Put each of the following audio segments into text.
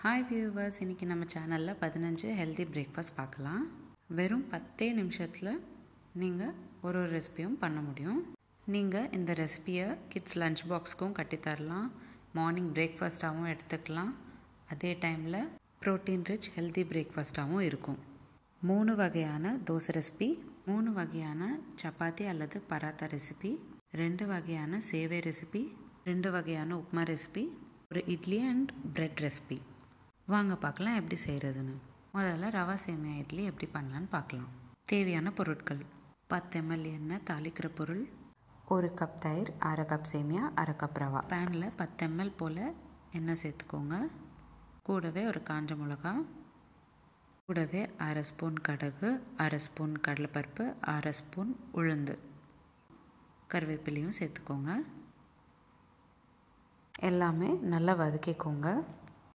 Hi viewers, இன்றைக்கி நம்ம சேனலில் 15 ஹெல்தி பிரேக்ஃபாஸ்ட் பார்க்கலாம். வெறும் 10 நிமிஷத்தில் நீங்கள் ஒரு ரெசிபியும் பண்ண முடியும். நீங்கள் இந்த ரெசிபியை கிட்ஸ் லஞ்ச் பாக்ஸ்க்கும் கட்டித்தரலாம், மார்னிங் பிரேக்ஃபாஸ்ட்டாகவும் எடுத்துக்கலாம். அதே டைமில் ப்ரோட்டீன் ரிச் ஹெல்தி பிரேக்ஃபாஸ்ட்டாகவும் இருக்கும். 3 வகையான தோசை ரெசிபி, 3 வகையான சப்பாத்தி அல்லது பராத்தா ரெசிபி, 2 வகையான சேவை ரெசிபி, 2 வகையான உப்மா ரெசிபி, ஒரு இட்லி அண்ட் பிரெட் ரெசிபி. வாங்க பார்க்கலாம் எப்படி செய்கிறதுன்னு. முதல்ல ரவா சேமியா இட்லி எப்படி பண்ணலான்னு பார்க்கலாம். தேவையான பொருட்கள்: 10 ml எண்ணெய், தாளிக்கிற பொருள், 1 கப் தயிர், 1/2 கப் சேமியா, 1/2 கப் ரவா. பேனில் 10 ml போல் எண்ணெய் சேர்த்துக்கோங்க. கூடவே ஒரு காஞ்ச மிளகா, கூடவே 1/2 ஸ்பூன் கடுகு, 1/2 ஸ்பூன் கடலைப்பருப்பு, 1/2 ஸ்பூன் உளுந்து, கருவேப்பிலையும் சேர்த்துக்கோங்க. எல்லாமே நல்லா வதக்கிக்கோங்க.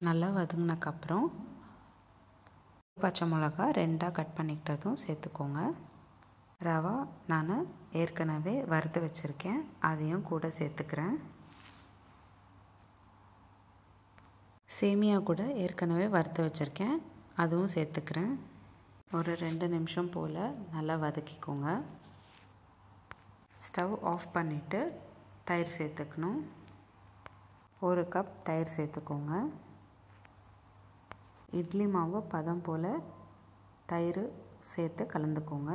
நல்லா வதங்கினக்கப்புறம் பச்சை மிளகா 2 கட் பண்ணிக்கிட்டதும் சேர்த்துக்கோங்க. ரவா நான் ஏற்கனவே வறுத்து வச்சுருக்கேன், அதையும் கூட சேர்த்துக்கிறேன். சேமியா கூட ஏற்கனவே வறுத்து வச்சுருக்கேன், அதுவும் சேர்த்துக்கிறேன். ஒரு 2 நிமிஷம் போல் நல்லா வதக்கிக்கோங்க. ஸ்டவ் ஆஃப் பண்ணிவிட்டு தயிர் சேர்த்துக்கணும். 1 கப் தயிர் சேர்த்துக்கோங்க. இட்லி மாவு பதம் போல் தயிர் சேர்த்து கலந்துக்கோங்க.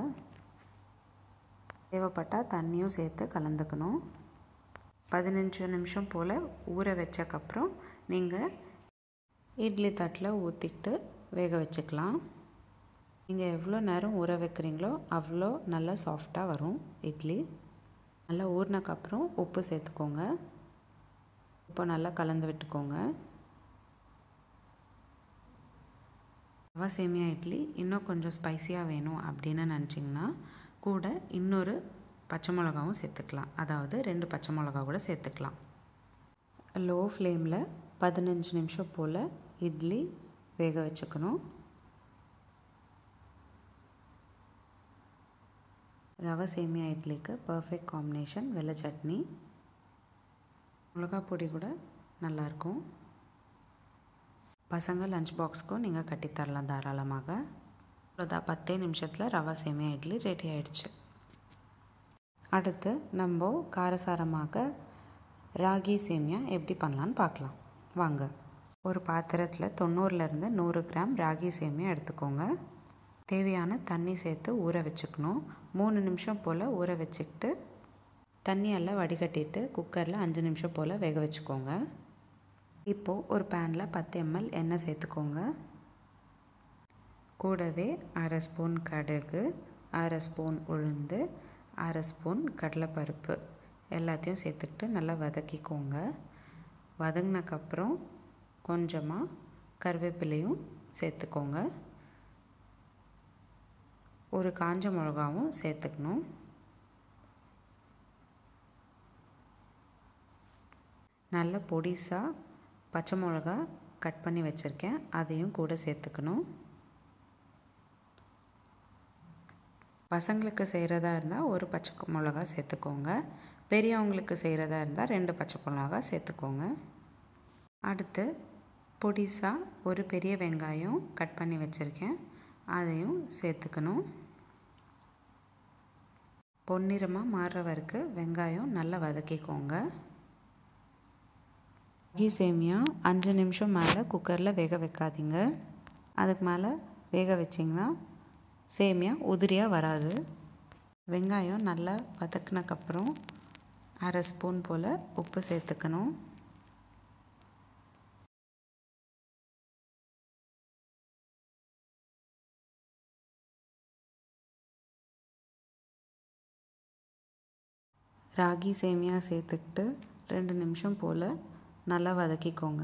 தேவைப்பட்டால் தண்ணியும் சேர்த்து கலந்துக்கணும். 15 நிமிஷம் போல் ஊற வச்சக்கப்புறம் நீங்கள் இட்லி தட்டில் ஊற்றிக்கிட்டு வேக வச்சுக்கலாம். நீங்கள் எவ்வளோ நேரம் ஊற வைக்கிறீங்களோ அவ்வளோ நல்லா சாஃப்டாக வரும் இட்லி. நல்லா ஊறினக்கப்புறம் உப்பு சேர்த்துக்கோங்க. உப்பு நல்லா கலந்து விட்டுக்கோங்க. ரவா சேமியா இட்லி இன்னும் கொஞ்சம் ஸ்பைஸியாக வேணும் அப்படின்னு நினச்சிங்கன்னா கூட இன்னொரு பச்சை மிளகாவும் சேர்த்துக்கலாம், அதாவது 2 பச்சை மிளகா கூட சேர்த்துக்கலாம். லோ ஃப்ளேமில் 15 நிமிஷம் போல் இட்லி வேக வச்சுக்கணும். ரவா சேமியா இட்லிக்கு பர்ஃபெக்ட் காம்பினேஷன் வெள்ளை சட்னி. மிளகா பொடி கூட நல்லாயிருக்கும். பசங்க லஞ்ச் பாக்ஸ்க்கும் நீங்கள் கட்டித்தரலாம் தாராளமாக. அவ்வளோதான், 10 நிமிஷத்தில் ரவா சேமியா இட்லி ரெடி ஆகிடுச்சு. அடுத்து நம்ம காரசாரமாக ராகி சேமியா எப்படி பண்ணலான்னு பார்க்கலாம் வாங்க. ஒரு பாத்திரத்தில் 90லேருந்து 100 கிராம் ராகி சேமியா எடுத்துக்கோங்க. தேவையான தண்ணி சேர்த்து ஊற வச்சுக்கணும். 3 நிமிஷம் போல் ஊற வச்சுக்கிட்டு தண்ணியெல்லாம் வடிகட்டிட்டு குக்கரில் 5 நிமிஷம் போல் வேக வச்சுக்கோங்க. இப்போது ஒரு பேனில் 10 ml எண்ணெய் சேர்த்துக்கோங்க. கூடவே 1/2 ஸ்பூன் கடுகு, 1/2 ஸ்பூன் உளுந்து, 1/2 ஸ்பூன் கடலைப்பருப்பு எல்லாத்தையும் சேர்த்துக்கிட்டு நல்லா வதக்கிக்கோங்க. வதங்கினக்கப்புறம் கொஞ்சமாக கருவேப்பிலையும் சேர்த்துக்கோங்க. ஒரு காஞ்ச மிளகாவும் சேர்த்துக்கணும். நல்ல பொடிசாக பச்சை மிளகா கட் பண்ணி வச்சுருக்கேன், அதையும் கூட சேர்த்துக்கணும். பசங்களுக்கு செய்கிறதா இருந்தால் ஒரு பச்சை மிளகா சேர்த்துக்கோங்க. பெரியவங்களுக்கு செய்கிறதா இருந்தால் 2 பச்சை மிளகா சேர்த்துக்கோங்க. அடுத்து பொடிசாக ஒரு பெரிய வெங்காயம் கட் பண்ணி வச்சுருக்கேன், அதையும் சேர்த்துக்கணும். பொன்னிறமாக மாறுற வரைக்கும் வெங்காயம் நல்லா வதக்கிக்கோங்க. ராகி சேமியா 5 நிமிஷம் மேலே குக்கரில் வேக வைக்காதீங்க. அதுக்கு மேலே வேக வச்சிங்கன்னா சேமியா உதிரியாக வராது. வெங்காயம் நல்லா வதக்கினக்கப்புறம் 1/2 ஸ்பூன் போல் உப்பு சேர்த்துக்கணும். ராகி சேமியா சேர்த்துக்கிட்டு 2 நிமிஷம் போல் நல்லா வதக்கிக்கோங்க.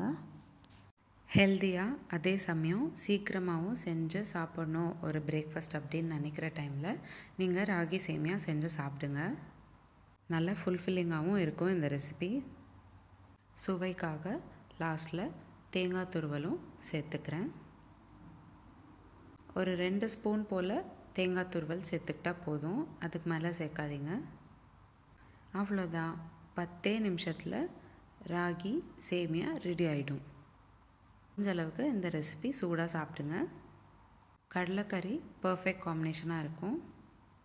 ஹெல்த்தியாக அதே சமயம் சீக்கிரமாகவும் செஞ்சு சாப்பிட்ணும் ஒரு பிரேக்ஃபாஸ்ட் அப்படின்னு நினைக்கிற டைமில் நீங்கள் ராகி சேமியா செஞ்சு சாப்பிடுங்க. நல்லா ஃபுல்ஃபில்லிங்காகவும் இருக்கும் இந்த ரெசிபி. சுவைக்காக லாஸ்ட்டில் தேங்காய் துருவலும் சேர்த்துக்கிறேன். ஒரு 2 ஸ்பூன் போல் தேங்காய் துருவல் சேர்த்துக்கிட்டால் போதும், அதுக்கு மேலே சேர்க்காதீங்க. அவ்வளோதான், 10 நிமிஷத்தில் ராகி சேமியா ரெடி ஆகிடும். முடிஞ்ச அளவுக்கு இந்த ரெசிபி சூடாக சாப்பிடுங்க. கடலைக்கறி பர்ஃபெக்ட் காம்பினேஷனாக இருக்கும்.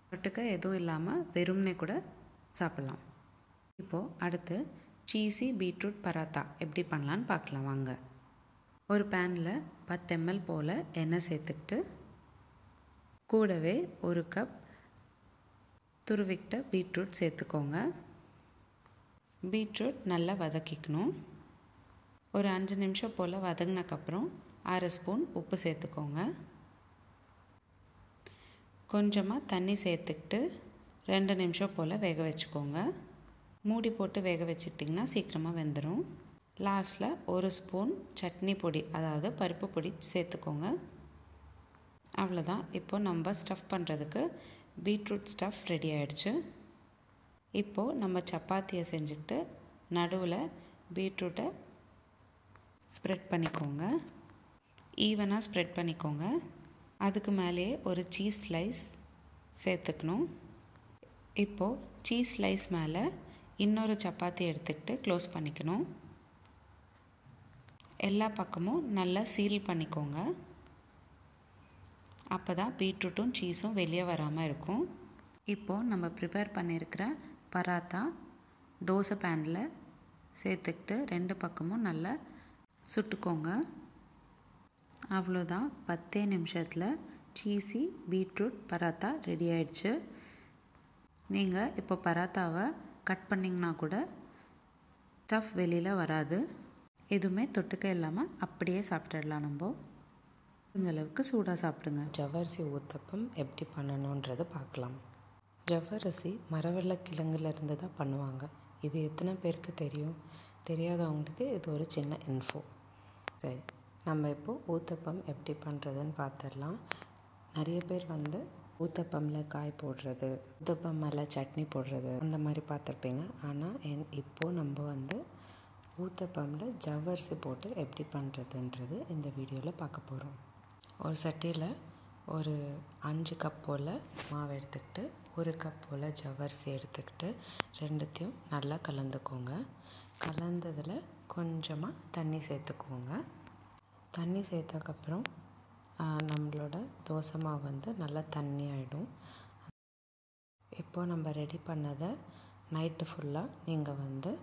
தொட்டுக்க எதுவும் இல்லாமல் வெறும்னே கூட சாப்பிட்லாம். இப்போது அடுத்து சீஸி பீட்ரூட் பராத்தா எப்படி பண்ணலான்னு பார்க்கலாம் வாங்க. ஒரு பேனில் 10 ml போல் எண்ணெய் சேர்த்துக்கிட்டு கூடவே 1 கப் துருவிக்கிட்ட பீட்ரூட் சேர்த்துக்கோங்க. பீட்ரூட் நல்லா வதக்கிக்கணும். ஒரு 5 நிமிஷம் போல் வதங்கினக்கப்புறம் 1/2 ஸ்பூன் உப்பு சேர்த்துக்கோங்க. கொஞ்சமாக தண்ணி சேர்த்துக்கிட்டு 2 நிமிஷம் போல் வேக வச்சுக்கோங்க. மூடி போட்டு வேக வச்சுக்கிட்டிங்கன்னா சீக்கிரமாக வெந்துடும். லாஸ்ட்டில் 1 ஸ்பூன் சட்னி பொடி, அதாவது பருப்பு பொடி சேர்த்துக்கோங்க. அவ்வளோதான். இப்போ நம்ம ஸ்டஃப் பண்ணுறதுக்கு பீட்ரூட் ஸ்டஃப் ரெடி ஆகிடுச்சு. இப்போது நம்ம சப்பாத்தியை செஞ்சுக்கிட்டு நடுவில் பீட்ரூட்டை ஸ்ப்ரெட் பண்ணிக்கோங்க. ஈவனாக ஸ்ப்ரெட் பண்ணிக்கோங்க. அதுக்கு மேலேயே ஒரு சீஸ் ஸ்லைஸ் சேர்த்துக்கணும். இப்போது சீஸ் ஸ்லைஸ் மேலே இன்னொரு சப்பாத்தி எடுத்துக்கிட்டு க்ளோஸ் பண்ணிக்கணும். எல்லா பக்கமும் நல்லா சீல் பண்ணிக்கோங்க. அப்போ தான் பீட்ரூட்டும் சீஸும் வெளியே வராமல் இருக்கும். இப்போது நம்ம ப்ரிப்பேர் பண்ணியிருக்கிற பராத்தா தோசை பேனில் சேர்த்துக்கிட்டு 2 பக்கமும் நல்லா சுட்டுக்கோங்க. அவ்வளோதான். 10 நிமிஷத்தில் சீஸி பீட்ரூட் பராத்தா ரெடி ஆயிடுச்சு. நீங்கள் இப்போ பராத்தாவை கட் பண்ணிங்கன்னா கூட ஸ்டஃப் வெளியில் வராது. எதுவுமே தொட்டுக்க இல்லாமல் அப்படியே சாப்பிட்டுடலாம். நம்ம இந்த அளவுக்கு சூடாக சாப்பிடுங்க. ஜவ்வரிசி ஊத்தப்பம் எப்படி பண்ணணுன்றதை பார்க்கலாம். ஜவ்வரிசி மரவள்ளி கிழங்குலேருந்து தான் பண்ணுவாங்க. இது எத்தனை பேருக்கு தெரியும்? தெரியாதவங்களுக்கு இது ஒரு சின்ன இன்ஃபோ. சரி, நம்ம இப்போது ஊத்தப்பம் எப்படி பண்ணுறதுன்னு பார்த்துடலாம். நிறைய பேர் ஊத்தப்பமில் காய் போடுறது, ஊத்தப்பம் மேலே சட்னி போடுறது அந்த மாதிரி பார்த்துருப்பீங்க. ஆனால் இப்போது நம்ம ஊத்தப்பமில் ஜவ்வரிசி போட்டு எப்படி பண்ணுறதுன்றது இந்த வீடியோவில் பார்க்க போகிறோம். ஒரு சட்டியில் ஒரு 5 கப் போல் மாவு எடுத்துக்கிட்டு 1 கப் போல் ஜவ்வரிசி எடுத்துக்கிட்டு ரெண்டுத்தையும் நல்லா கலந்துக்கோங்க. கலந்ததில் கொஞ்சமாக தண்ணி சேர்த்துக்கோங்க. தண்ணி சேர்த்ததுக்கப்புறம் நம்மளோட தோசை மாவு நல்லா தண்ணி ஆகிடும். இப்போது நம்ம ரெடி பண்ணதை நைட்டு ஃபுல்லாக நீங்கள்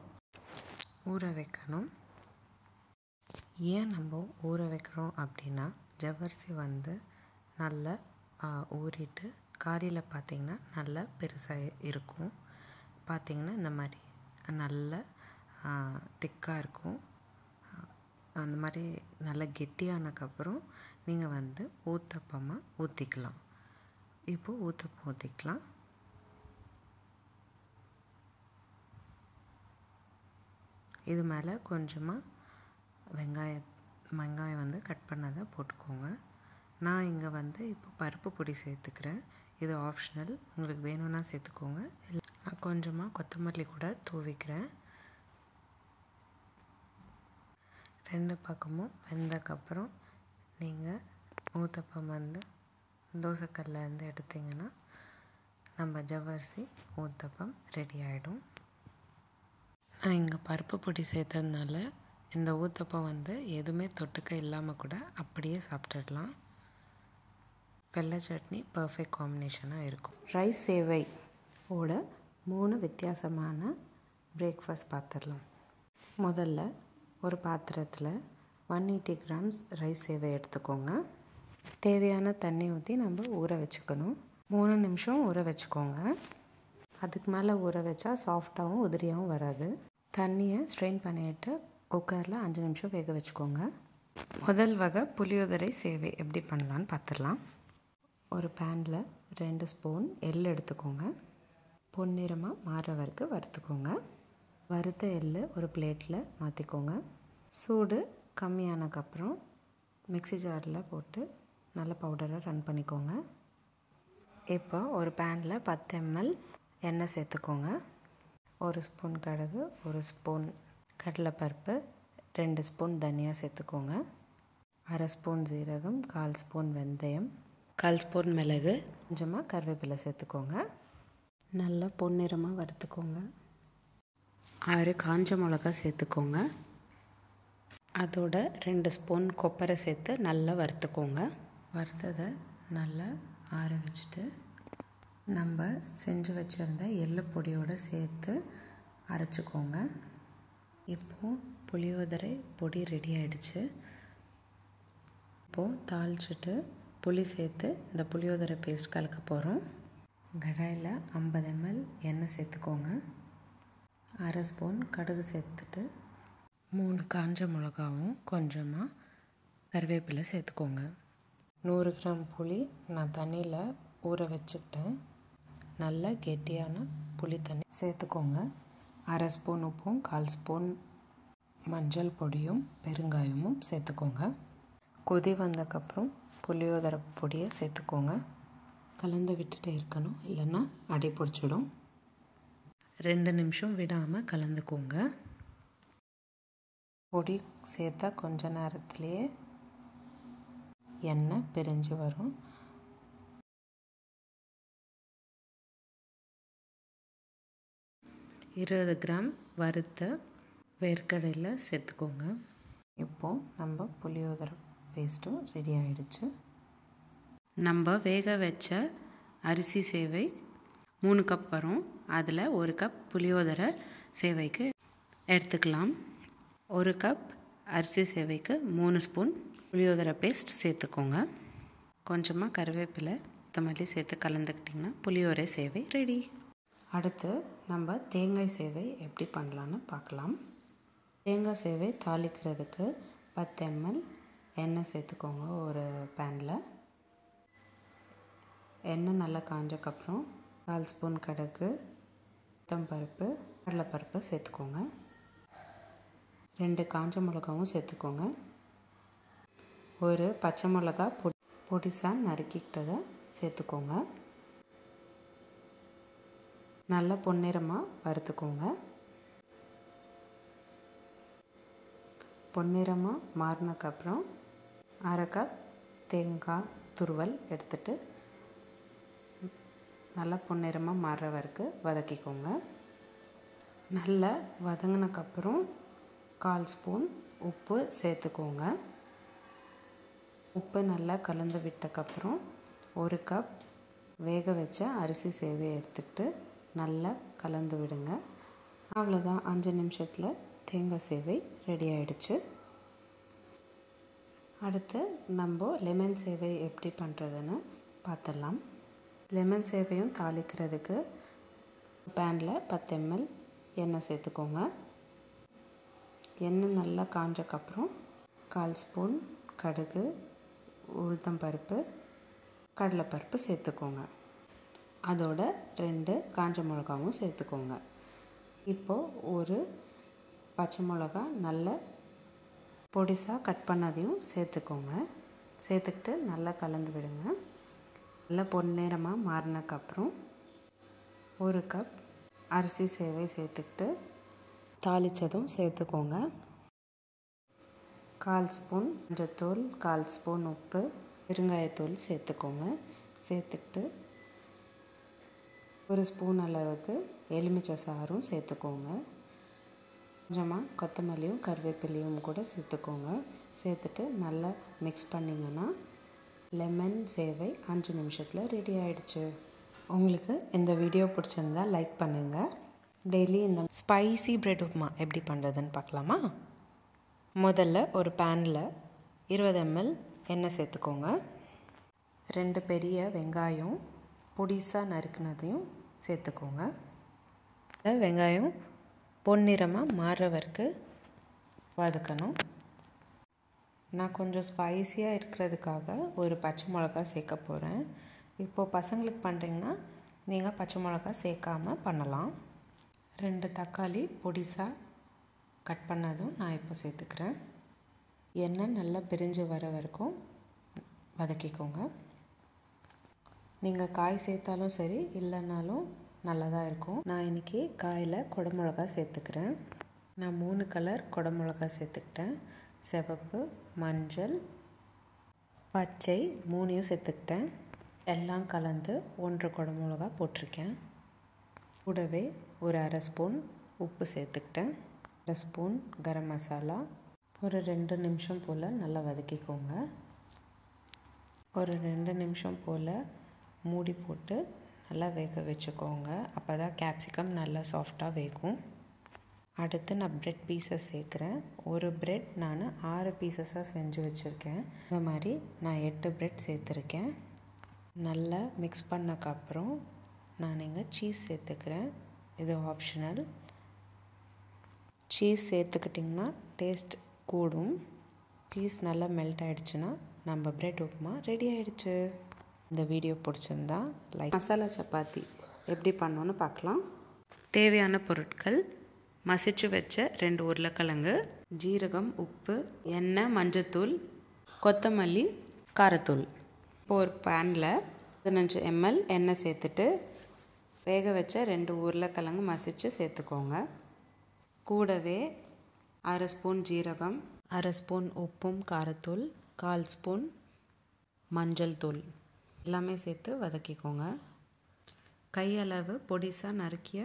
ஊற வைக்கணும். ஏன் நம்ம ஊற வைக்கிறோம் அப்படின்னா ஜவ்வரிசி நல்லா ஊறிட்டு காலையில் பார்த்திங்கன்னா நல்லா பெருசாக இருக்கும். பார்த்திங்கன்னா இந்த மாதிரி நல்ல திக்காக இருக்கும். அந்த மாதிரி நல்லா கெட்டியானதுக்கப்புறம் நீங்கள் ஊத்தப்பமாக ஊற்றிக்கலாம். இப்போது ஊத்தப்பம் ஊற்றிக்கலாம். இது மேலே கொஞ்சமாக வெங்காயம் கட் பண்ணதை போட்டுக்கோங்க. நான் இங்கே இப்போ பருப்பு பொடி சேர்த்துக்கிறேன். இது ஆப்ஷனல், உங்களுக்கு வேணும்னா சேர்த்துக்கோங்க. நான் கொஞ்சமாக கொத்தமல்லி கூட தூவிக்கிறேன். 2 பக்கமும் வெந்தக்கப்புறம் நீங்கள் ஊத்தப்பம் தோசைக்கல்லேருந்து எடுத்திங்கன்னா நம்ம ஜவ்வரிசி ஊத்தப்பம் ரெடி ஆகிடும். நான் இங்கே பருப்பு பொடி சேர்த்ததுனால இந்த ஊத்தப்பம் எதுவுமே தொட்டுக்க இல்லாமல் கூட அப்படியே சாப்பிட்டுடலாம். வெள்ளை சட்னி பர்ஃபெக்ட் காம்பினேஷனாக இருக்கும். ரைஸ் சேவை ஓட 3 வித்தியாசமான பிரேக்ஃபாஸ்ட் பார்த்துடலாம். முதல்ல ஒரு பாத்திரத்தில் 180 கிராம்ஸ் ரைஸ் சேவை எடுத்துக்கோங்க. தேவையான தண்ணி ஊற்றி நம்ம ஊற வச்சுக்கணும். 3 நிமிஷம் ஊற வச்சுக்கோங்க. அதுக்கு மேலே ஊற வச்சா சாஃப்டாகவும் உதிரியாகவும் வராது. தண்ணியை ஸ்ட்ரெயின் பண்ணிவிட்டு குக்கரில் 5 நிமிஷம் வேக வச்சுக்கோங்க. முதல் வகை புளியோதரை சேவை எப்படி பண்ணலான்னு பார்த்துடலாம். ஒரு பேனில் 2 ஸ்பூன் எள் எடுத்துக்கோங்க. பொன்னிறமாக மாறுற வரைக்கும் வறுத்துக்கோங்க. வறுத்த எள் ஒரு பிளேட்டில் மாற்றிக்கோங்க. சூடு கம்மியானதுக்கப்புறம் மிக்ஸி ஜாரில் போட்டு நல்ல பவுடரை ரன் பண்ணிக்கோங்க. இப்போ ஒரு பேனில் 10 ml எண்ணெய் சேர்த்துக்கோங்க. 1 ஸ்பூன் கடுகு, 1 ஸ்பூன் கடலைப்பருப்பு, 2 ஸ்பூன் தனியா சேர்த்துக்கோங்க. 1/2 ஸ்பூன் ஜீரகம், 1/4 ஸ்பூன் வெந்தயம், 1/4 ஸ்பூன் மிளகு, கொஞ்சமாக கருவேப்பிலை சேர்த்துக்கோங்க. நல்லா பொன்னிறமாக வறுத்துக்கோங்க. 6 காஞ்ச மிளகா சேர்த்துக்கோங்க. அதோட 2 ஸ்பூன் கொப்பரை சேர்த்து நல்லா வறுத்துக்கோங்க. வறுத்ததை நல்லா ஆற வச்சுட்டு நம்ம செஞ்சு வச்சுருந்த எள்ளு பொடியோடு சேர்த்து அரைச்சிக்கோங்க. இப்போது புளியோதரை பொடி ரெடி ஆகிடுச்சு. இப்போது தாளிச்சிட்டு புளி சேர்த்து இந்த புளியோதரை பேஸ்ட் கலக்க போகிறோம். கடாயில் 50 ml எண்ணெய் சேர்த்துக்கோங்க. அரை ஸ்பூன் கடுகு சேர்த்துட்டு 3 காஞ்ச மிளகாவும் கொஞ்சமாக கருவேப்பிலை சேர்த்துக்கோங்க. 100 கிராம் புளி நான் தண்ணியில் ஊற வச்சுக்கிட்டேன். நல்லா கெட்டியான புளி தண்ணி சேர்த்துக்கோங்க. அரை ஸ்பூன் உப்பும் 1/4 ஸ்பூன் மஞ்சள் பொடியும் பெருங்காயமும் சேர்த்துக்கோங்க. கொதி வந்ததுக்கப்புறம் புளியோதரை பொடியை சேர்த்துக்கோங்க. கலந்து விட்டுட்டே இருக்கணும், இல்லைன்னா அடி பிடிச்சிடும். 2 நிமிஷம் விடாமல் கலந்துக்கோங்க. பொடி சேர்த்தா கொஞ்ச நேரத்துலேயே எண்ணெய் பிரிஞ்சு வரும். இருபது கிராம் வறுத்த வேர்க்கடலை சேர்த்துக்கோங்க. இப்போது நம்ம புளியோதரை பேஸ்ட்டும் ரெடி ஆகிடுச்சு. நம்ம வேக வச்ச அரிசி சேவை 3 கப் வரும். அதில் 1 கப் புளியோதரை சேவைக்கு எடுத்துக்கலாம். 1 கப் அரிசி சேவைக்கு 3 ஸ்பூன் புளியோதரை பேஸ்ட் சேர்த்துக்கோங்க. கொஞ்சமாக கருவேப்பிலை கொத்தமல்லி சேர்த்து கலந்துக்கிட்டிங்கன்னா புளியோதரை சேவை ரெடி. அடுத்து நம்ம தேங்காய் சேவை எப்படி பண்ணலான்னு பார்க்கலாம். தேங்காய் சேவை தாளிக்கிறதுக்கு 10 ml எண்ணெய் சேர்த்துக்கோங்க. ஒரு பேனில் எண்ணெய் நல்லா காஞ்சக்கப்புறம் 1/4 ஸ்பூன் கடுகு, உளுத்தம்பருப்பு, கடலைப்பருப்பு சேர்த்துக்கோங்க. 2 காஞ்ச மிளகாவும் சேர்த்துக்கோங்க. ஒரு பச்சை மிளகா பொடிசாக நறுக்கிக்கிட்டதை சேர்த்துக்கோங்க. நல்லா பொன்னிறமாக வறுத்துக்கோங்க. பொன்னிறமாக மாறினக்கப்புறம் 1/2 கப் தேங்காய் துருவல் எடுத்துட்டு நல்லா பொன்னிறமாக மாறுற வரைக்கும் வதக்கிக்கோங்க. நல்லா வதங்கினக்கப்புறம் 1/4 ஸ்பூன் உப்பு சேர்த்துக்கோங்க. உப்பு நல்லா கலந்து விட்டக்கப்புறம் 1 கப் வேக வச்ச அரிசி சேவையை எடுத்துக்கிட்டு நல்லா கலந்து விடுங்க. அவ்வளோதான், 5 நிமிஷத்தில் தேங்காய் சேவை ரெடி ஆகிடுச்சு. அடுத்து நம்ம லெமன் சேவை எப்படி பண்ணுறதுன்னு பார்த்துடலாம். லெமன் சேவையும் தாளிக்கிறதுக்கு பேனில் 10 ml எண்ணெய் சேர்த்துக்கோங்க. எண்ணெய் நல்லா காஞ்சக்கப்புறம் 1/4 ஸ்பூன் கடுகு, உளுத்தம்பருப்பு, கடலைப்பருப்பு சேர்த்துக்கோங்க. அதோட 2 காஞ்ச மிளகாவும் சேர்த்துக்கோங்க. இப்போது ஒரு பச்சை மிளகா நல்ல பொடிசாக கட் பண்ணதையும் சேர்த்துக்கோங்க. சேர்த்துக்கிட்டு நல்லா கலந்து விடுங்க. நல்லா பொன்னிறமாக மாறினக்கப்புறம் 1 கப் அரிசி சேவை சேர்த்துக்கிட்டு தாளித்ததும் சேர்த்துக்கோங்க. 1/4 ஸ்பூன் மஞ்சத்தூள், 1/4 ஸ்பூன் உப்பு, பெருங்காயத்தூள் சேர்த்துக்கோங்க. சேர்த்துக்கிட்டு 1 ஸ்பூன் அளவுக்கு எலுமிச்சை சாறும் சேர்த்துக்கோங்க. கொஞ்சமாக கொத்தமல்லியும் கருவேப்பிலையும் கூட சேர்த்துக்கோங்க. சேர்த்துட்டு நல்லா மிக்ஸ் பண்ணிங்கன்னா லெமன் சேவை 5 நிமிஷத்தில் ரெடி ஆகிடுச்சு. உங்களுக்கு இந்த வீடியோ பிடிச்சிருந்தா லைக் பண்ணுங்கள். டெய்லி இந்த ஸ்பைசி பிரெட் உப்புமா எப்படி பண்ணுறதுன்னு பார்க்கலாமா? முதல்ல ஒரு பேனில் 20 ml எண்ணெய் சேர்த்துக்கோங்க. 2 பெரிய வெங்காயம் பொடிசாக நறுக்குனதையும் சேர்த்துக்கோங்க. வெங்காயம் பொன்னிறமாக மாறுற வரைக்கும் வதக்கணும். நான் கொஞ்சம் ஸ்பைஸியாக இருக்கிறதுக்காக ஒரு பச்சை மிளகா சேர்க்க போகிறேன். இப்போது பசங்களுக்கு பண்ணுறீங்கன்னா நீங்கள் பச்சை மிளகா சேர்க்காமல் பண்ணலாம். 2 தக்காளி பொடிசாக கட் பண்ணதும் நான் இப்போ சேர்த்துக்கிறேன். எண்ணெய் நல்லா பிரிஞ்சு வர வரைக்கும் வதக்கிக்கோங்க. நீங்கள் காய் சேர்த்தாலும் சரி, இல்லைனாலும் நல்லதாக இருக்கும். நான் இன்றைக்கி காயில் குடமிளகா சேர்த்துக்கிறேன். நான் 3 கலர் குடமிளகா சேர்த்துக்கிட்டேன். சிவப்பு, மஞ்சள், பச்சை 3யும் சேர்த்துக்கிட்டேன். எல்லாம் கலந்து 1 குடமிளகா போட்டிருக்கேன். கூடவே ஒரு 1/2 ஸ்பூன் உப்பு சேர்த்துக்கிட்டேன். 1 ஸ்பூன் கரம் மசாலா, ஒரு 2 நிமிஷம் போல் நல்லா வதக்கிக்கோங்க. ஒரு 2 நிமிஷம் போல் மூடி போட்டு நல்லா வேக வச்சுக்கோங்க. அப்போ தான் கேப்சிகம் நல்லா சாஃப்டாக வேகும். அடுத்து நான் ப்ரெட் பீஸஸ் சேர்க்குறேன். ஒரு ப்ரெட் நான் 6 பீசஸாக செஞ்சு வச்சுருக்கேன். இந்த மாதிரி நான் 8 ப்ரெட் சேர்த்துருக்கேன். நல்லா மிக்ஸ் பண்ணக்கப்புறம் நான் இங்கே சீஸ் சேர்த்துக்கிறேன். இது ஆப்ஷனல். சீஸ் சேர்த்துக்கிட்டிங்கன்னா டேஸ்ட் கூடும். சீஸ் நல்லா மெல்ட் ஆகிடுச்சுன்னா நம்ம ப்ரெட் உப்புமா ரெடி ஆகிடுச்சு. இந்த வீடியோ பிடிச்சிருந்தா லைக். மசாலா சப்பாத்தி எப்படி பண்ணணுன்னு பார்க்கலாம். தேவையான பொருட்கள்: மசிச்சு வச்ச 2 உருளைக்கிழங்கு, ஜீரகம், உப்பு, எண்ணெய், மஞ்சத்தூள், கொத்தமல்லி, காரத்தூள். இப்போ ஒரு பேனில் 15 ml எண்ணெய் சேர்த்துட்டு வேக வச்ச 2 உருளைக்கிழங்கு மசிச்சு சேர்த்துக்கோங்க. கூடவே 1/2 ஸ்பூன் ஜீரகம், 1/2 ஸ்பூன் உப்பும் காரத்தூள், 1/4 ஸ்பூன் மஞ்சள் தூள் எல்லாமே சேர்த்து வதக்கிக்கோங்க. கையளவு பொடிசாக நறுக்கிய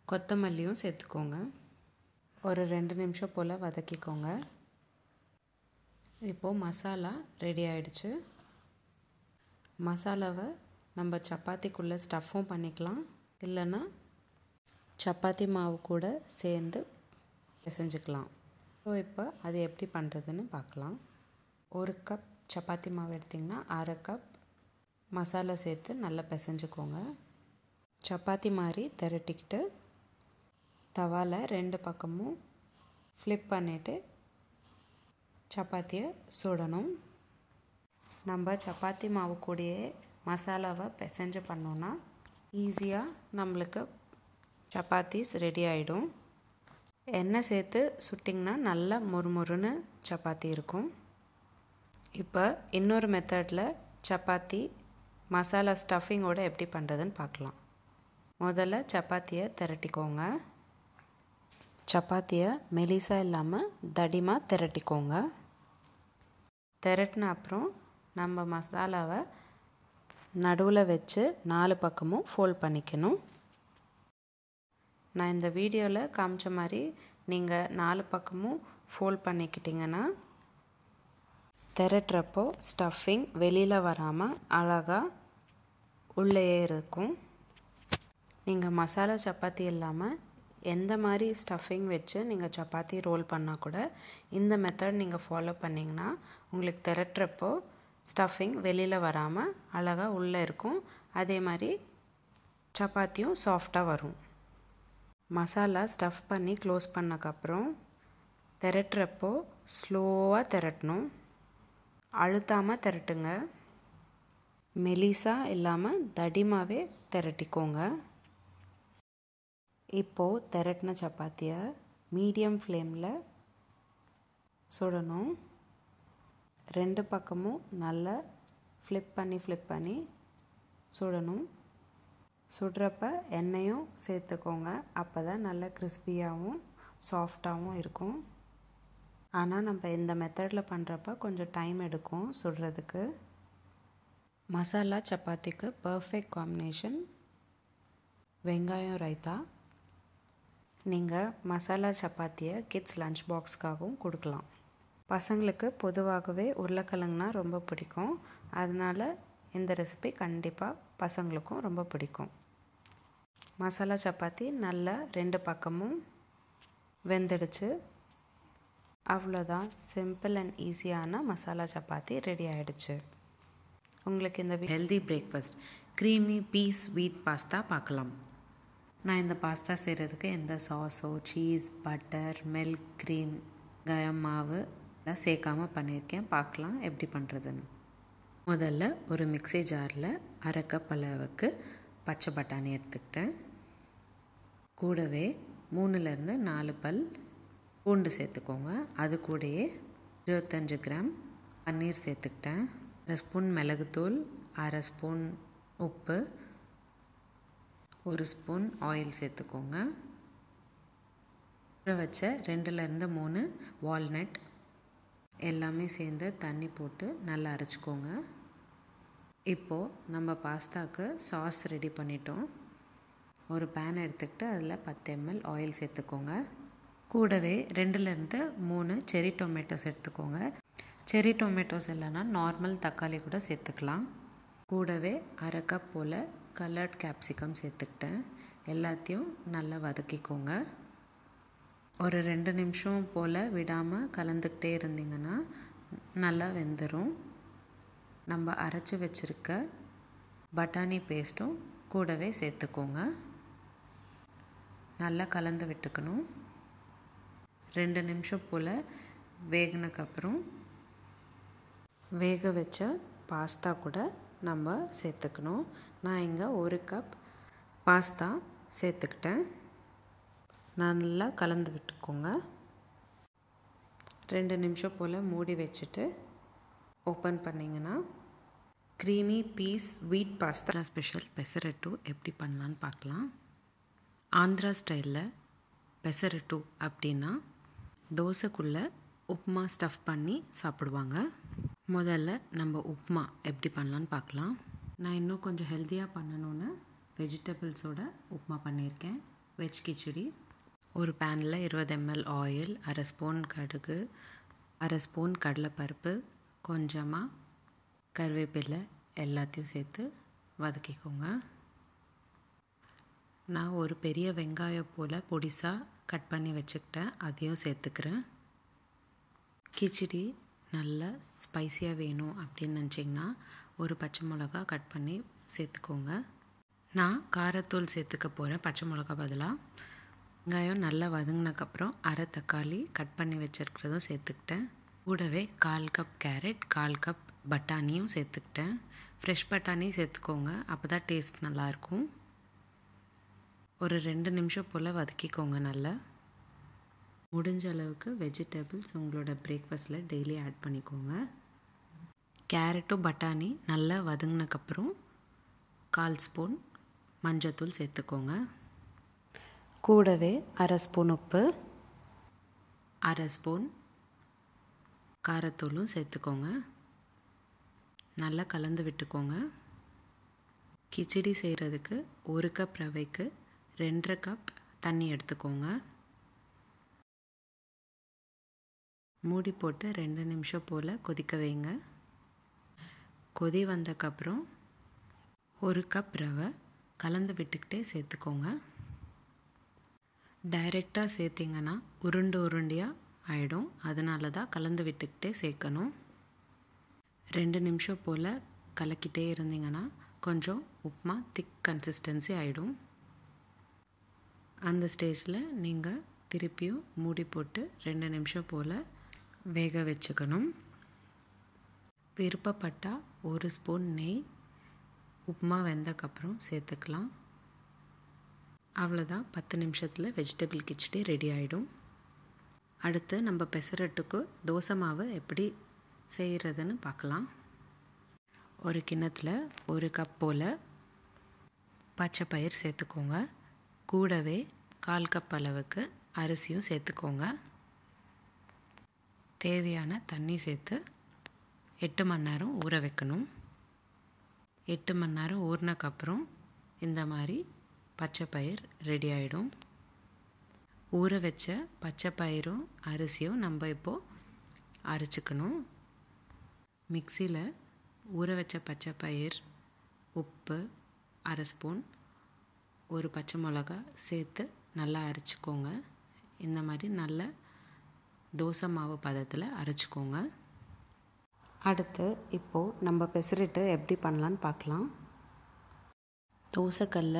கொத்தமல்லியும் சேர்த்துக்கோங்க. ஒரு 2 நிமிஷம் போல் வதக்கிக்கோங்க. இப்போது மசாலா ரெடி ஆகிடுச்சு. மசாலாவை நம்ம சப்பாத்திக்குள்ளே ஸ்டஃப்பும் பண்ணிக்கலாம், இல்லைன்னா சப்பாத்தி மாவு கூட சேர்ந்து பிசைஞ்சிக்கலாம். ஸோ இப்போ அது எப்படி பண்ணுறதுன்னு பார்க்கலாம். 1 கப் சப்பாத்தி மாவு எடுத்திங்கன்னா 1/2 கப் மசாலா சேர்த்து நல்லா பிசைஞ்சுக்கோங்க. சப்பாத்தி மாதிரி திரட்டிக்கிட்டு தவாவில் 2 பக்கமும் ஃப்ளிப் பண்ணிவிட்டு சப்பாத்தியை சுடணும். நம்ம சப்பாத்தி மாவு கூடயே மசாலாவை பிசைஞ்சு பண்ணோன்னா ஈஸியாக நம்மளுக்கு சப்பாத்திஸ் ரெடி ஆகிடும். எண்ணெய் சேர்த்து சுட்டிங்கன்னா நல்லா மொறுமொறுன்னு சப்பாத்தி இருக்கும். இப்போ இன்னொரு மெத்தடில் சப்பாத்தி மசாலா ஸ்டஃபிங்கோடு எப்படி பண்ணுறதுன்னு பார்க்கலாம். முதல்ல சப்பாத்தியை திரட்டிக்கோங்க. சப்பாத்தியை மெலிசாக இல்லாமல் தடிமாக திரட்டிக்கோங்க. திரட்டின அப்புறம் நம்ம மசாலாவை நடுவில் வச்சு 4 பக்கமும் ஃபோல்ட் பண்ணிக்கணும். நான் இந்த வீடியோவில் காமிச்ச மாதிரி நீங்கள் 4 பக்கமும் ஃபோல்ட் பண்ணிக்கிட்டிங்கன்னா திரட்டுறப்போ ஸ்டஃபிங் வெளியில் வராமல் அழகாக உள்ளேயே இருக்கும். நீங்கள் மசாலா சப்பாத்தி இல்லாமல் எந்த மாதிரி ஸ்டஃபிங் வச்சு நீங்கள் சப்பாத்தி ரோல் பண்ணால் கூட இந்த மெத்தட் நீங்கள் ஃபாலோ பண்ணிங்கன்னா உங்களுக்கு திரட்டுறப்போ ஸ்டஃபிங் வெளியில் வராமல் அழகாக உள்ளே இருக்கும். அதே மாதிரி சப்பாத்தியும் சாஃப்டாக வரும். மசாலா ஸ்டஃப் பண்ணி க்ளோஸ் பண்ணக்கப்புறம் திரட்டுறப்போ ஸ்லோவாக திரட்டணும், அழுத்தாமல் திரட்டுங்க. மெலிசாக இல்லாமல் தடிமாவே திரட்டிக்கோங்க. இப்போது திரட்டின சப்பாத்தியை மீடியம் ஃப்ளேமில் சுடணும். 2 பக்கமும் நல்லா ஃப்ளிப் பண்ணி சுடணும். சுடுறப்ப எண்ணெயும் சேர்த்துக்கோங்க. அப்போ தான் நல்லா கிறிஸ்பியாகவும் சாஃப்டாகவும் இருக்கும். ஆனால் நம்ம இந்த மெத்தடில் பண்ணுறப்ப கொஞ்சம் டைம் எடுக்கும் சுடுறதுக்கு. மசாலா சப்பாத்திக்கு பர்ஃபெக்ட் காம்பினேஷன் வெங்காயம் ரைத்தா. நீங்கள் மசாலா சப்பாத்தியை கிட்ஸ் லஞ்ச் பாக்ஸ்க்காகவும் கொடுக்கலாம். பசங்களுக்கு பொதுவாகவே உருளைக்கிழங்குனா ரொம்ப பிடிக்கும். அதனால் இந்த ரெசிபி கண்டிப்பாக பசங்களுக்கும் ரொம்ப பிடிக்கும். மசாலா சப்பாத்தி நல்லா 2 பக்கமும் வெந்துடுச்சு. அவ்வளோதான், சிம்பிள் அண்ட் ஈஸியான மசாலா சப்பாத்தி ரெடி ஆகிடுச்சு. உங்களுக்கு இந்த healthy breakfast creamy peas sweet pasta பார்க்கலாம். நான் இந்த பாஸ்தா செய்கிறதுக்கு எந்த சாஸோ சீஸ் பட்டர் மில்க் க்ரீம் கயம் மாவு எல்லாம் சேர்க்காமல் பண்ணியிருக்கேன். பார்க்கலாம் எப்படி பண்ணுறதுன்னு. முதல்ல ஒரு மிக்ஸி ஜாரில் 1/2 கப் அளவுக்கு பச்சை பட்டாணி எடுத்துக்கிட்டேன். கூடவே 3லேருந்து 4 பல் பூண்டு சேர்த்துக்கோங்க. அது கூடயே 25 கிராம் பன்னீர் சேர்த்துக்கிட்டேன். 1 ஸ்பூன் மிளகுத்தூள், 1/2 ஸ்பூன் உப்பு, 1 ஸ்பூன் ஆயில் சேர்த்துக்கோங்க. ஊற வச்ச 2லேருந்து 3 வால்நட் எல்லாமே சேர்ந்து தண்ணி போட்டு நல்லா அரைச்சிக்கோங்க. இப்போது நம்ம பாஸ்தாவுக்கு சாஸ் ரெடி பண்ணிட்டோம். ஒரு பேன் எடுத்துக்கிட்டு அதில் 10 ml ஆயில் சேர்த்துக்கோங்க. கூடவே 2லேருந்து 3 செரி டொமேட்டோஸ் எடுத்துக்கோங்க. செரி டொமேட்டோஸ் இல்லைன்னா நார்மல் தக்காளி கூட சேர்த்துக்கலாம். கூடவே 1/2 கப் போல் கலர்ட் கேப்சிகம் சேர்த்துக்கிட்டேன். எல்லாத்தையும் நல்லா வதக்கிக்கோங்க. ஒரு 2 நிமிஷம் போல் விடாமல் கலந்துக்கிட்டே இருந்தீங்கன்னா நல்லா வெந்துடும். நம்ம அரைச்சி வச்சுருக்க பட்டாணி பேஸ்ட்டும் கூடவே சேர்த்துக்கோங்க. நல்லா கலந்து விட்டுக்கணும். 2 நிமிஷம் போல் வேகினக்கப்புறம் வேக வச்ச பாஸ்தா கூட நம்ம சேர்த்துக்கணும். நான் இங்கே 1 கப் பாஸ்தா சேர்த்துக்கிட்டேன். நல்லா கலந்து விட்டுக்கோங்க. 2 நிமிஷம் போல் மூடி வச்சுட்டு ஓப்பன் பண்ணிங்கன்னா க்ரீமி பீஸ் வீட் பாஸ்தா ஸ்பெஷல் பெசரட்டு எப்படி பண்ணலான்னு பார்க்கலாம். ஆந்திரா ஸ்டைலில் பெசரட்டு அப்படின்னா தோசைக்குள்ளே உப்புமா ஸ்டஃப் பண்ணி சாப்பிடுவாங்க. முதல்ல நம்ம உப்புமா எப்படி பண்ணலான்னு பார்க்கலாம். நான் இன்னும் கொஞ்சம் ஹெல்த்தியாக பண்ணணுன்னு வெஜிடபிள்ஸோட உப்புமா பண்ணியிருக்கேன். வெஜ் கிச்சடி. ஒரு பேனில் 20 ml ஆயில், 1/2 ஸ்பூன் கடுகு, 1/2 ஸ்பூன் கடலைப்பருப்பு, கொஞ்சமாக கருவேப்பிலை எல்லாத்தையும் சேர்த்து வதக்கிக்கோங்க. நான் ஒரு பெரிய வெங்காயம் போல் பொடிசாக கட் பண்ணி வச்சுக்கிட்டேன். அதையும் சேர்த்துக்கிறேன். கிச்சடி நல்லா ஸ்பைஸியாக வேணும் அப்படின்னு நினச்சிங்கன்னா ஒரு பச்சை மிளகா கட் பண்ணி சேர்த்துக்கோங்க. நான் காரத்தூள் சேர்த்துக்க போகிறேன் பச்சை மிளகா பதிலாக. வெங்காயம் நல்லா வதங்கினக்கப்புறம் 1/2 தக்காளி கட் பண்ணி வச்சுருக்கிறதும் சேர்த்துக்கிட்டேன். கூடவே 1/4 கப் கேரட், 1/4 கப் பட்டாணியும் சேர்த்துக்கிட்டேன். ஃப்ரெஷ் பட்டாணி சேர்த்துக்கோங்க, அப்போ தான் டேஸ்ட் நல்லாயிருக்கும். ஒரு 2 நிமிஷம் போல் வதக்கிக்கோங்க. நல்லா முடிஞ்ச அளவுக்கு வெஜிடபிள்ஸ் உங்களோட பிரேக்ஃபாஸ்ட்டில் டெய்லி ஆட் பண்ணிக்கோங்க. கேரட்டும் பட்டாணி நல்லா வதங்கினக்கப்புறம் 1/4 ஸ்பூன் மஞ்சத்தூள் சேர்த்துக்கோங்க. கூடவே 1/2 ஸ்பூன் உப்பு, 1/2 ஸ்பூன் காரத்தூளும் சேர்த்துக்கோங்க. நல்லா கலந்து விட்டுக்கோங்க. கிச்சடி செய்கிறதுக்கு 1 கப் ரவைக்கு 2.5 கப் தண்ணி எடுத்துக்கோங்க. மூடி போட்டு 2 நிமிஷம் போல் கொதிக்க வைங்க. கொதி வந்தக்கப்புறம் 1 கப் ரவை கலந்து விட்டுக்கிட்டே சேர்த்துக்கோங்க. டைரெக்டாக சேர்த்திங்கன்னா உருண்டையாக ஆகிடும். அதனால தான் கலந்து விட்டுக்கிட்டே சேர்க்கணும். 2 நிமிஷம் போல் கலக்கிட்டே இருந்தீங்கன்னா கொஞ்சம் உப்புமா திக் கன்சிஸ்டன்சி ஆகிடும். அந்த ஸ்டேஜில் நீங்கள் திருப்பியும் மூடி போட்டு 2 நிமிஷம் போல் வேக வச்சுக்கணும். விருப்பப்பட்டால் 1 ஸ்பூன் நெய் உப்புமா வெந்தக்கப்புறம் சேர்த்துக்கலாம். அவ்வளோதான், 10 நிமிஷத்தில் வெஜிடபிள் கிச்சடி ரெடி ஆகிடும். அடுத்து நம்ம பெசரட்டுக்கு தோசை மாவு எப்படி செய்கிறதுன்னு பார்க்கலாம். ஒரு கிண்ணத்தில் 1 கப் போல் பச்சை பயிர் சேர்த்துக்கோங்க. கூடவே 1/4 கப் அளவுக்கு அரிசியும் சேர்த்துக்கோங்க. தேவையான தண்ணி சேர்த்து 8 மணி நேரம் ஊற வைக்கணும். 8 மணி நேரம் ஊறினக்கப்புறம் இந்த மாதிரி பச்சை பயிர் ரெடி ஆகிடும். ஊற வச்ச பச்சை பயிரும் அரிசியும் நம்ம இப்போது அரைச்சிக்கணும். மிக்சியில் ஊற வச்ச பச்சை பயிர், உப்பு, 1/2 ஸ்பூன், 1 பச்சை மிளகா சேர்த்து நல்லா அரைச்சிக்கோங்க. இந்த மாதிரி நல்ல தோசை மாவு பதத்தில் அரைச்சிக்கோங்க. அடுத்து இப்போது நம்ம பெசரட்டு எப்படி பண்ணலான்னு பார்க்கலாம். தோசைக்கல்ல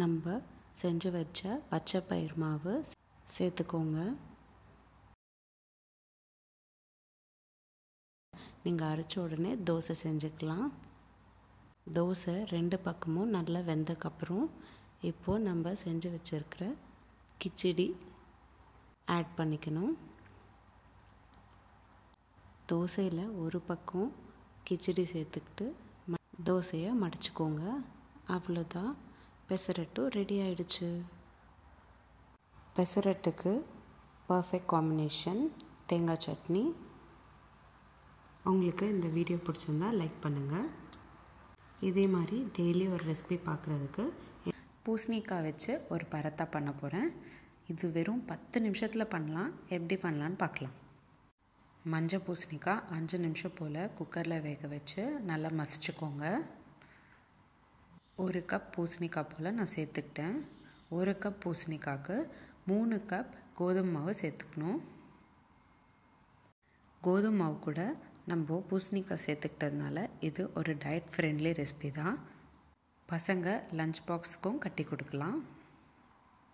நம்ம செஞ்சு வச்ச பச்சை பயிர் மாவு சேர்த்துக்கோங்க. நீங்கள் அரைச்ச உடனே தோசை செஞ்சுக்கலாம். தோசை 2 பக்கமும் நல்லா வெந்தக்கப்புறம் இப்போது நம்ம செஞ்சு வச்சுருக்கிற கிச்சடி ஆட் பண்ணிக்கணும். தோசையில் ஒரு பக்கம் கிச்சடி சேர்த்துக்கிட்டு தோசையை மடிச்சுக்கோங்க. அவ்வளோதான், பெசரட்டு ரெடி ஆகிடுச்சு. பெசரட்டுக்கு பர்ஃபெக்ட் காம்பினேஷன் தேங்காய் சட்னி. உங்களுக்கு இந்த வீடியோ பிடிச்சிருந்தா லைக் பண்ணுங்கள். இதே மாதிரி டெய்லி ஒரு ரெசிபி பார்க்குறதுக்கு பூசணிக்காய் வச்சு ஒரு பரத்தா பண்ண போகிறேன். இது வெறும் 10 நிமிஷத்தில் பண்ணலாம். எப்படி பண்ணலான்னு பார்க்கலாம். மஞ்சள் பூசணிக்காய் 5 நிமிஷம் போல் குக்கரில் வேக வச்சு நல்லா மசிச்சுக்கோங்க. 1 கப் பூசணிக்காய் போல் நான் சேர்த்துக்கிட்டேன். 1 கப் பூசணிக்காய்க்கு 3 கப் கோதுமை மாவு சேர்த்துக்கணும். கோதுமை மாவு கூட நம்ம பூசணிக்காய் சேர்த்துக்கிட்டதுனால இது ஒரு டயட் ஃப்ரெண்ட்லி ரெசிபி தான். பசங்க லஞ்ச் பாக்ஸுக்கும் கட்டி கொடுக்கலாம்.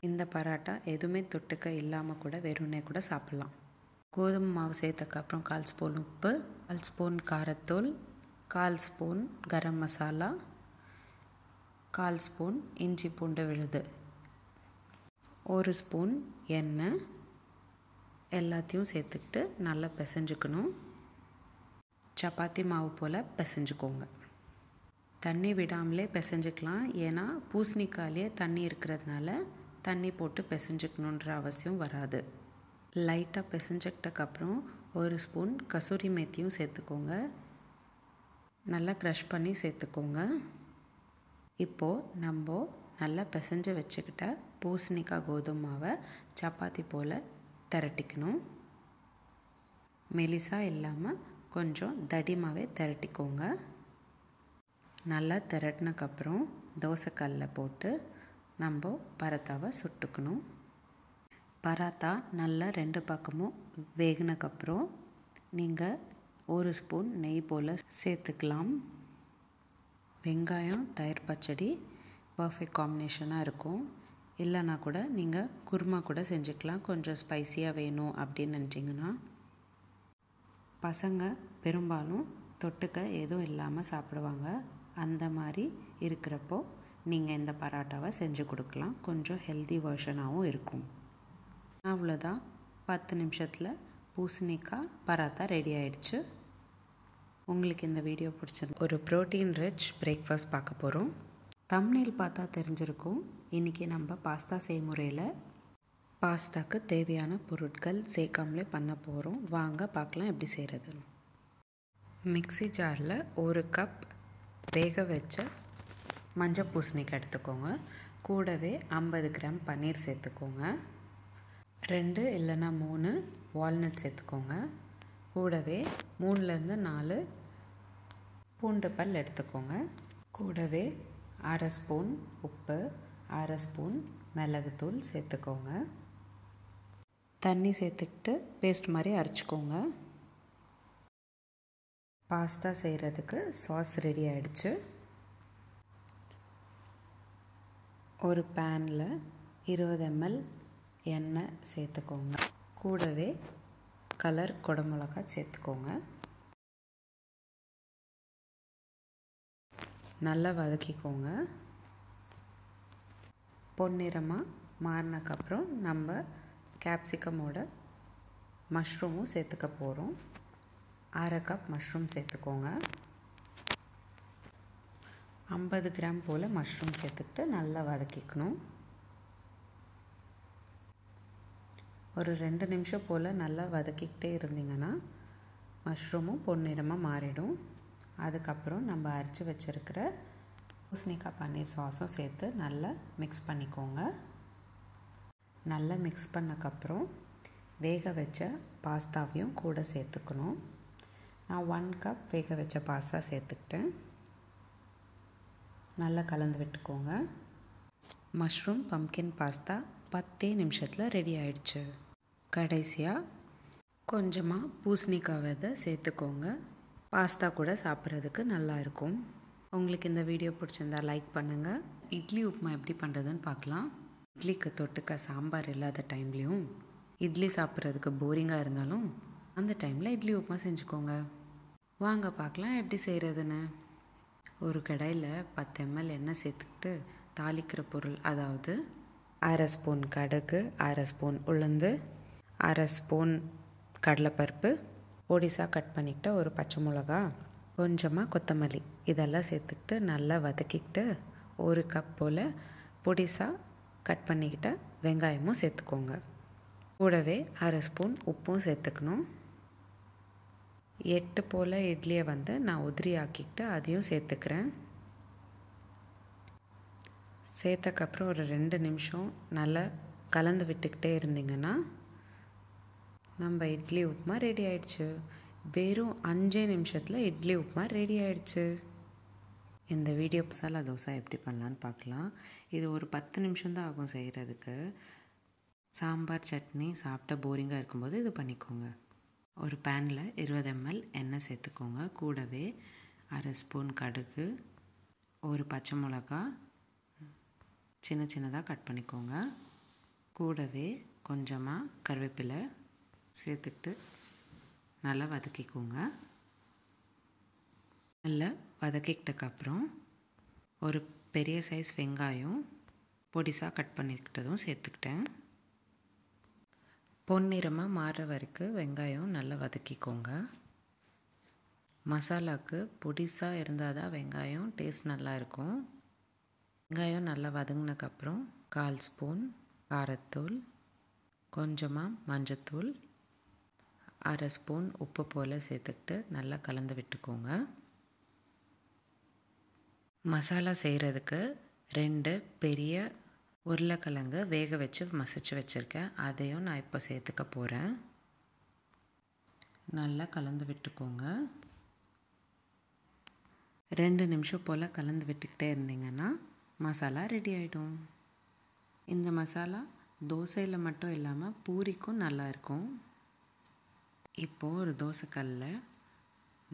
இந்த பரோட்டா எதுவுமே தொட்டுக்க இல்லாமல் கூட வெறும்னே கூட சாப்பிட்லாம். கோதுமை மாவு சேர்த்தக்கப்புறம் 1/4 ஸ்பூன் உப்பு, 1/4 spoon காரத்தூள், 1/4 spoon garam masala, 1/4 spoon இஞ்சி பூண்டு விழுது, 1 ஸ்பூன் எண்ணெய் எல்லாத்தையும் சேர்த்துக்கிட்டு நல்லா பிசைஞ்சுக்கணும். சப்பாத்தி மாவு போல் பிசைஞ்சுக்கோங்க. தண்ணி விடாமலே பிசைஞ்சுக்கலாம். ஏன்னா பூசணிக்காயிலே தண்ணி இருக்கிறதுனால தண்ணி போட்டு பிசைஞ்சுக்கணுன்ற அவசியம் வராது. லைட்டாக பிசைஞ்சிக்கிட்டக்கப்புறம் 1 ஸ்பூன் கசூரி மேத்தியும் சேர்த்துக்கோங்க. நல்லா க்ரஷ் பண்ணி சேர்த்துக்கோங்க. இப்போது நம்ம நல்லா பிசைஞ்சு வச்சுக்கிட்ட பூசணிக்காய் கோதுமை மாவை சப்பாத்தி போல் திரட்டிக்கணும். மெலிசாக இல்லாமல் கொஞ்சம் தடிமாவே திரட்டிக்கோங்க. நல்லா திரட்டினக்கப்புறம் தோசைக்கல்லில் போட்டு நம்ம பரோட்டாவை சுட்டுக்கணும். பரோட்டா நல்லா 2 பக்கமும் வேகினக்கப்புறம் நீங்கள் 1 ஸ்பூன் நெய் போல் சேர்த்துக்கலாம். வெங்காயம் தயிர் பச்சடி பர்ஃபெக்ட் காம்பினேஷனாக இருக்கும். இல்லைனா கூட நீங்கள் குருமா கூட செஞ்சுக்கலாம். கொஞ்சம் ஸ்பைஸியாக வேணும் அப்படின்னு நினச்சிங்கன்னா. பசங்க பெரும்பாலும் தொட்டுக்க எதுவும் இல்லாமல் சாப்பிடுவாங்க. அந்த மாதிரி இருக்கிறப்போ நீங்கள் இந்த பரோட்டாவை செஞ்சு கொடுக்கலாம். கொஞ்சம் ஹெல்தி வெர்ஷனாகவும் இருக்கும். அவ்வளோதான், 10 நிமிஷத்தில் பூசணிக்காய் பரோட்டா ரெடி ஆகிடுச்சு. உங்களுக்கு இந்த வீடியோ பிடிச்சிருக்கு. ஒரு ப்ரோட்டீன் ரிச் பிரேக்ஃபாஸ்ட் பார்க்க போகிறோம். தம்ப்நெயில் பார்த்தா தெரிஞ்சிருக்கும். இன்றைக்கி நம்ம பாஸ்தா செய்முறையில் பாஸ்தாக்கு தேவையான பொருட்கள் சேர்க்காமலே பண்ண போகிறோம். வாங்க பார்க்கலாம் எப்படி செய்கிறது. மிக்ஸி ஜாரில் 1 கப் வேக வச்ச மஞ்சள் பூசணிக்காய் எடுத்துக்கோங்க. கூடவே 50 கிராம் பன்னீர் சேர்த்துக்கோங்க. 2 இல்லைன்னா 3 வால்நட் சேர்த்துக்கோங்க. கூடவே 3லேருந்து 4 பூண்டு பல் எடுத்துக்கோங்க. கூடவே 1/2 ஸ்பூன் உப்பு, 1/2 ஸ்பூன் மிளகுத்தூள் சேர்த்துக்கோங்க. தண்ணி சேர்த்துக்கிட்டு பேஸ்ட் மாதிரி அரைச்சிக்கோங்க. பாஸ்தா செய்கிறதுக்கு சாஸ் ரெடி ஆகிடுச்சு. ஒரு பேனில் 20 ml எண்ணெய் சேர்த்துக்கோங்க. கூடவே கலர் குடமிளகா சேர்த்துக்கோங்க. நல்லா வதக்கிக்கோங்க. பொன்னிறமாக மாறினக்கப்புறம் நம்ம கேப்சிகமோட மஷ்ரூமும் சேர்த்துக்க போகிறோம். 1/2 கப் மஷ்ரூம் சேர்த்துக்கோங்க. 50 கிராம் போல் மஷ்ரூம் சேர்த்துக்கிட்டு நல்லா வதக்கிக்கணும். ஒரு 2 நிமிஷம் போல் நல்லா வதக்கிக்கிட்டே இருந்தீங்கன்னா மஷ்ரூமும் பொன்னிறமாக மாறிடும். அதுக்கப்புறம் நம்ம அரைச்சி வச்சுருக்கிற பூசணிக்காய் பன்னீர் சாஸும் சேர்த்து நல்லா மிக்ஸ் பண்ணிக்கோங்க. நல்லா மிக்ஸ் பண்ணக்கப்புறம் வேக வச்ச பாஸ்தாவையும் கூட சேர்த்துக்கணும். நான் 1 கப் வேக வச்ச பாஸ்தா சேர்த்துக்கிட்டேன். நல்லா கலந்து விட்டுக்கோங்க. மஷ்ரூம் பம்கின் பாஸ்தா 10 நிமிஷத்தில் ரெடி ஆயிடுச்சு. கடைசியாக கொஞ்சமாக பூசணிக்காய் விதை சேர்த்துக்கோங்க. பாஸ்தா கூட சாப்பிட்றதுக்கு நல்லாயிருக்கும். உங்களுக்கு இந்த வீடியோ பிடிச்சிருந்தா லைக் பண்ணுங்கள். இட்லி உப்புமா எப்படி பண்ணுறதுன்னு பார்க்கலாம். இட்லிக்கு தொட்டுக்க சாம்பார் இல்லாத டைம்லேயும் இட்லி சாப்பிட்றதுக்கு போரிங்காக இருந்தாலும் அந்த டைமில் இட்லி உப்புமா செஞ்சுக்கோங்க. வாங்க பார்க்கலாம் எப்படி செய்கிறதுன்னு. ஒரு கடாயில் 10 ml எண்ணெய் சேர்த்துக்கிட்டு தாளிக்கிற பொருள், அதாவது 1/2 ஸ்பூன் கடுகு, 1/2 ஸ்பூன் உளுந்து, 1/2 ஸ்பூன் கடலைப்பருப்பு, பொடிசாக கட் பண்ணிக்கிட்டு ஒரு பச்சை மிளகா, கொஞ்சமாக கொத்தமல்லி இதெல்லாம் சேர்த்துக்கிட்டு நல்லா வதக்கிக்கிட்டு 1 கப் போல் பொடிசாக கட் பண்ணிக்கிட்ட வெங்காயமும் சேர்த்துக்கோங்க. கூடவே 1/2 ஸ்பூன் உப்பும் சேர்த்துக்கணும். 8 போல் இட்லியை நான் உதிரி ஆக்கிக்கிட்டு அதையும் சேர்த்துக்கிறேன். சேர்த்தக்கப்புறம் ஒரு 2 நிமிஷம் நல்லா கலந்து விட்டுக்கிட்டே இருந்தீங்கன்னா நம்ம இட்லி உப்புமா ரெடி ஆயிடுச்சு. வெறும் 5 நிமிஷத்தில் இட்லி உப்புமா ரெடி ஆயிடுச்சு. இந்த வீடியோ மசாலா தோசை எப்படி பண்ணலான்னு பார்க்கலாம். இது ஒரு 10 நிமிஷம்தான் ஆகும் செய்கிறதுக்கு. சாம்பார் சட்னி சாப்பிட்ட போரிங்காக இருக்கும்போது இது பண்ணிக்கோங்க. ஒரு பேனில் 20 ml எண்ணெய் சேர்த்துக்கோங்க. கூடவே 1/2 ஸ்பூன் கடுகு, ஒரு பச்சை மிளகா சின்ன சின்னதாக கட் பண்ணிக்கோங்க. கூடவே கொஞ்சமாக கருவேப்பிலை சேர்த்துக்கிட்டு நல்லா வதக்கிக்கோங்க. நல்லா வதக்கிக்கிட்டக்கப்புறம் ஒரு பெரிய சைஸ் வெங்காயம் பொடிசாக கட் பண்ணிக்கிட்டதும் சேர்த்துக்கிட்டேன். பொன்னிறமாக மாறுற வரைக்கும் வெங்காயம் நல்லா வதக்கிக்கோங்க. மசாலாவுக்கு பொடிசாக இருந்தால் தான் வெங்காயம் டேஸ்ட் நல்லா இருக்கும். வெங்காயம் நல்லா வதங்கினக்கப்புறம் 1/4 ஸ்பூன் காரத்தூள், கொஞ்சமாக மஞ்சத்தூள், 1/2 ஸ்பூன் உப்பு போல் சேர்த்துக்கிட்டு நல்லா கலந்து விட்டுக்கோங்க. மசாலா செய்கிறதுக்கு 2 பெரிய உருளைக்கிழங்கு வேக வச்சு மசிச்சு வச்சுருக்கேன். அதையும் நான் இப்போ சேர்த்துக்க போகிறேன். நல்லா கலந்து விட்டுக்கோங்க. 2 நிமிஷம் போல் கலந்து விட்டுக்கிட்டே இருந்தீங்கன்னா மசாலா ரெடி ஆகிடும். இந்த மசாலா தோசையில் மட்டும் இல்லாமல் பூரிக்கும் நல்லாயிருக்கும். இப்போது ஒரு தோசைக்கல்லில்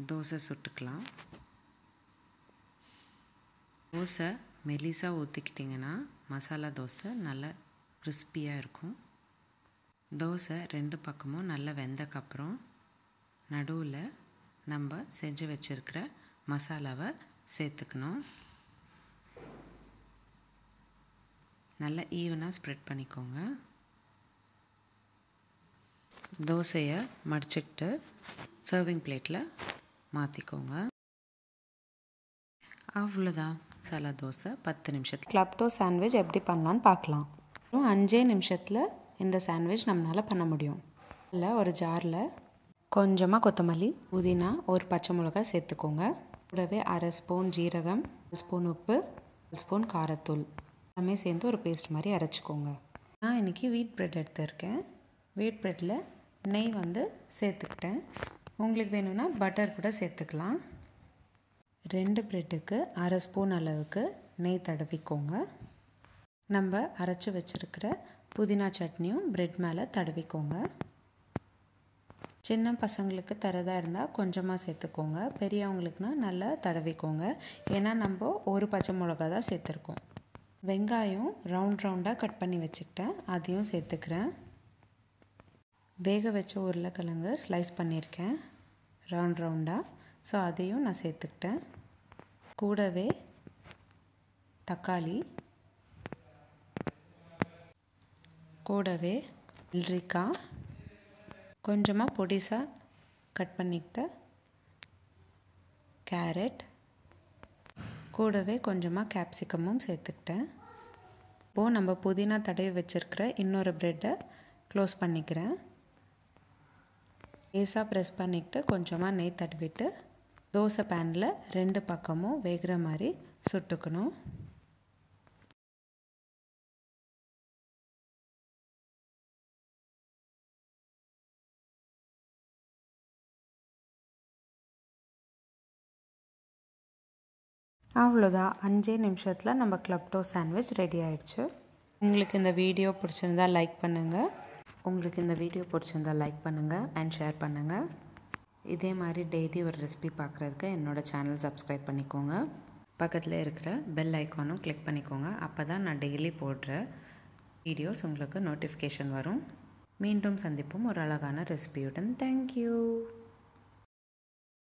தோசை சுட்டுக்கலாம். தோசை மெலிசாக ஊற்றிக்கிட்டிங்கன்னா மசாலா தோசை நல்லா கிறிஸ்பியாக இருக்கும். தோசை 2 பக்கமும் நல்லா வெந்தக்கப்புறம் நடுவில் நம்ம செஞ்சு வச்சுருக்கிற மசாலாவை சேர்த்துக்கணும். நல்லா ஈவனாக ஸ்ப்ரெட் பண்ணிக்கோங்க. தோசையை மடிச்சுக்கிட்டு சர்விங் பிளேட்டில் மாற்றிக்கோங்க. அவ்வளோதான், மசாலா தோசை 10 நிமிஷத்தில். கிளப்டோ சாண்ட்விச் எப்படி பண்ணலான்னு பார்க்கலாம். 5 நிமிஷத்தில் இந்த சாண்ட்விச் நம்மளால் பண்ண முடியும். இல்லை, ஒரு ஜாரில் கொஞ்சமாக கொத்தமல்லி, புதினா, ஒரு பச்சை மிளகாய் சேர்த்துக்கோங்க. கூடவே 1/2 ஸ்பூன் ஜீரகம், 1 ஸ்பூன் உப்பு, 1 ஸ்பூன் காரத்தூள் எல்லாமே சேர்ந்து ஒரு பேஸ்ட் மாதிரி அரைச்சிக்கோங்க. நான் இன்றைக்கி வீட் ப்ரெட் எடுத்துருக்கேன். வீட் ப்ரெட்டில் நெய் சேர்த்துக்கிட்டேன். உங்களுக்கு வேணும்னா பட்டர் கூட சேர்த்துக்கலாம். 2 ப்ரெட்டுக்கு 1/2 ஸ்பூன் அளவுக்கு நெய் தடவிக்கோங்க. நம்ம அரைச்சி வச்சுருக்கிற புதினா சட்னியும் ப்ரெட் மேலே தடவிக்கோங்க. சின்ன பசங்களுக்கு தரதா இருந்தால் கொஞ்சமாக சேர்த்துக்கோங்க. பெரியவங்களுக்குனா நல்லா தடவிக்கோங்க. ஏன்னா நம்ம ஒரு பச்சை மிளகா தான் சேர்த்துருக்கோம். வெங்காயம் ரவுண்டாக கட் பண்ணி வச்சுக்கிட்டேன், அதையும் சேர்த்துக்கிறேன். வேக வச்ச உருளைக்கிழங்கு ஸ்லைஸ் பண்ணியிருக்கேன் ரவுண்டாக, ஸோ அதையும் நான் சேர்த்துக்கிட்டேன். கூடவே தக்காளி, கூடவே வெள்ளரிக்காய், கொஞ்சமாக பொடிசாக கட் பண்ணிக்கிட்ட கேரட், கூடவே கொஞ்சமாக கேப்சிகமும் சேர்த்துக்கிட்டேன். இப்போது நம்ம புதினா தடவி வச்சுருக்கிற இன்னொரு ப்ரெட்டை க்ளோஸ் பண்ணிக்கிறேன். லேசாக ப்ரெஸ் பண்ணிக்கிட்டு கொஞ்சமாக நெய் தடவிட்டு தோசை பேனில் 2 பக்கமும் வேகிற மாதிரி சுட்டுக்கணும். அவ்வளோதான், 5 நிமிஷத்தில் நம்ம கிளப்டோ சாண்ட்விச் ரெடி ஆகிடுச்சு. உங்களுக்கு இந்த வீடியோ பிடிச்சிருந்தா லைக் பண்ணுங்கள். அண்ட் ஷேர் பண்ணுங்கள். இதே மாதிரி டெய்லி ஒரு ரெசிபி பார்க்குறதுக்கு என்னோடய சேனல் சப்ஸ்கிரைப் பண்ணிக்கோங்க. பக்கத்தில் இருக்கிற பெல் ஐக்கானும் கிளிக் பண்ணிக்கோங்க. அப்போ தான் நான் டெய்லி போடுற வீடியோஸ் உங்களுக்கு நோட்டிஃபிகேஷன் வரும். மீண்டும் சந்திப்போம் ஒரு அழகான ரெசிபியுடன். தேங்க்யூ.